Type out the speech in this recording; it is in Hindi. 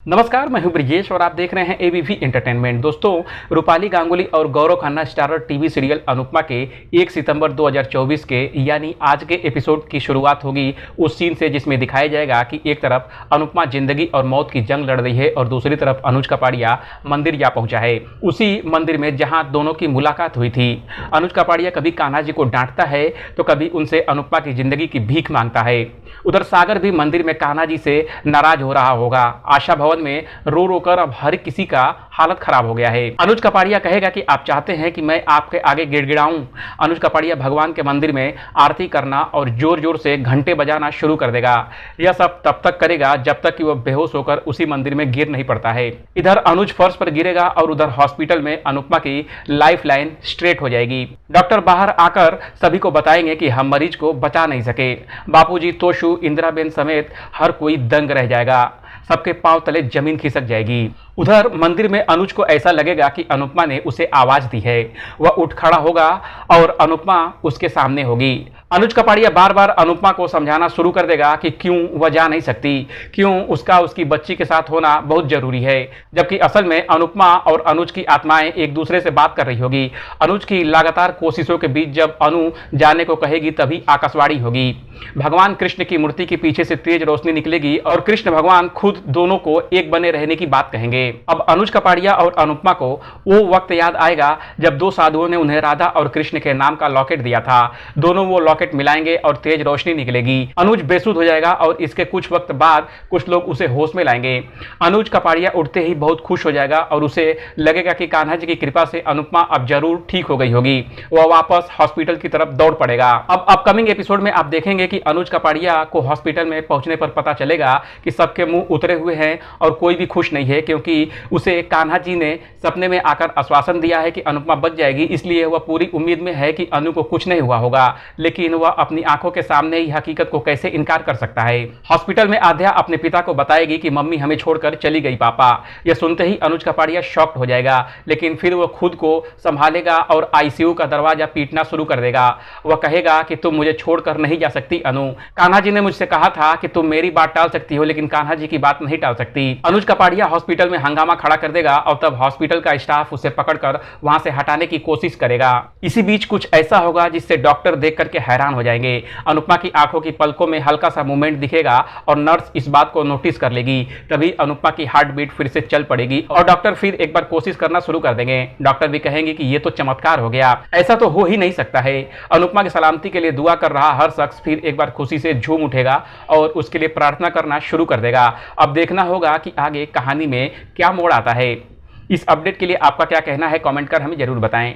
नमस्कार, मैं हूं ब्रिजेश और आप देख रहे हैं एबीपी एंटरटेनमेंट। दोस्तों, रूपाली गांगुली और Gaurav Khanna starrer TV serial Anupama के 1 सितंबर 2024 के यानी आज के एपिसोड की शुरुआत होगी उस सीन से जिसमें दिखाया जाएगा कि एक तरफ अनुपमा जिंदगी और मौत की जंग लड़ रही है और दूसरी तरफ अनुज कपाड़िया मंदिर जा पहुंचा है, उसी मंदिर में जहां दोनों की मुलाकात हुई थी। अनुज कपाड़िया कभी कान्हा जी को डांटता है तो कभी उनसे अनुपमा की जिंदगी की भीख मांगता है। उधर सागर भी मंदिर में कान्हा जी से नाराज हो रहा होगा। आशा भवन में रो रो कर अब हर किसी का हालत खराब हो गया है। अनुज कपाड़िया कहेगा कि आप चाहते हैं कि मैं आपके आगे गिड़गिड़ाऊं। अनुज कपाड़िया भगवान के मंदिर में आरती करना और जोर जोर से घंटे बजाना शुरू कर देगा। यह सब तब तक करेगा जब तक कि वह बेहोश होकर उसी मंदिर में गिर नहीं पड़ता है। इधर अनुज फर्श पर गिरेगा और उधर हॉस्पिटल में अनुपमा की लाइफ लाइन स्ट्रेट हो जाएगी। डॉक्टर बाहर आकर सभी को बताएंगे कि हम मरीज को बचा नहीं सके। बापूजी, तोशु, इंदिराबेन समेत हर कोई दंग रह जाएगा। सबके पांव तले जमीन खिसक जाएगी। उधर मंदिर में अनुज को ऐसा लगेगा कि अनुपमा ने उसे आवाज दी है। वह उठ खड़ा होगा और अनुपमा उसके सामने होगी। अनुज कपाड़िया बार बार अनुपमा को समझाना शुरू कर देगा कि क्यों वह जा नहीं सकती, क्यों उसकी बच्ची के साथ होना बहुत जरूरी है, जबकि असल में अनुपमा और अनुज की आत्माएं एक दूसरे से बात कर रही होगी। अनुज की लगातार कोशिशों के बीच जब अनु जाने को कहेगी तभी आकाशवाणी होगी। भगवान कृष्ण की मूर्ति के पीछे से तेज रोशनी निकलेगी और कृष्ण भगवान खुद दोनों को एक बने रहने की बात कहेंगे। अब अनुज कपाड़िया और अनुपमा को वो वक्त याद आएगा जब दो साधुओं ने उन्हें राधा और कृष्ण के नाम का लॉकेट दिया था। दोनों वो लॉकेट मिलाएंगे और तेज रोशनी निकलेगी। अनुज बेसुध हो जाएगा और इसके कुछ वक्त बाद कुछ लोग उसे होश में लाएंगे। अनुज कपाड़िया उठते ही बहुत खुश हो जाएगा और उसे लगेगा कि कान्हा जी की कृपा से अनुपमा अब जरूर ठीक हो गई होगी। वह वापस हॉस्पिटल की तरफ दौड़ पड़ेगा। अब अपकमिंग एपिसोड में आप देखेंगे कि अनुज कपाड़िया को हॉस्पिटल में पहुंचने पर पता चलेगा कि सबके मुंह उतरे हुए हैं और कोई भी खुश नहीं है, क्योंकि उसे कान्हा जी ने सपने में आकर आश्वासन दिया है कि अनुपमा बच जाएगी। इसलिए वह पूरी उम्मीद में है कि अनु को कुछ नहीं हुआ होगा, लेकिन वह अपनी आंखों के सामने ही हकीकत को कैसे इनकार कर सकता है। हॉस्पिटल में आध्या अपने पिता को बताएगी कि मम्मी हमें छोड़कर चली गई पापा। यह सुनते ही अनुज कपाड़िया शॉक्ड हो जाएगा, लेकिन फिर वह खुद को संभालेगा और आईसीयू का दरवाजा पीटना शुरू कर देगा। वह कहेगा कि तुम मुझे छोड़कर नहीं जा सकती अनु। कान्हा जी ने मुझसे कहा था कि तुम मेरी बात टाल सकती हो, लेकिन कान्हा जी की बात नहीं टाल सकती। अनुज कपाड़िया हॉस्पिटल में हंगामा खड़ा कर देगा और तब हॉस्पिटल का स्टाफ उसे पकड़कर वहां से हटाने की कोशिश करेगा। इसी बीच कुछ ऐसा होगा जिससे डॉक्टर देख करके हैरान हो जाएंगे। अनुपमा की आंखों की पलकों में हल्का सा मूवमेंट दिखेगा और नर्स इस बात को नोटिस कर लेगी। तभी अनुपमा की हार्ट बीट फिर से चल पड़ेगी और डॉक्टर फिर एक बार कोशिश करना शुरू कर देंगे। डॉक्टर भी कहेंगे कि ये तो चमत्कार हो गया, ऐसा तो हो ही नहीं सकता है। अनुपमा की सलामती के लिए दुआ कर रहा हर शख्स फिर एक बार खुशी से झूम उठेगा और उसके लिए प्रार्थना करना शुरू कर देगा। अब देखना होगा कि आगे कहानी में क्या मोड़ आता है। इस अपडेट के लिए आपका क्या कहना है, कमेंट कर हमें जरूर बताएं।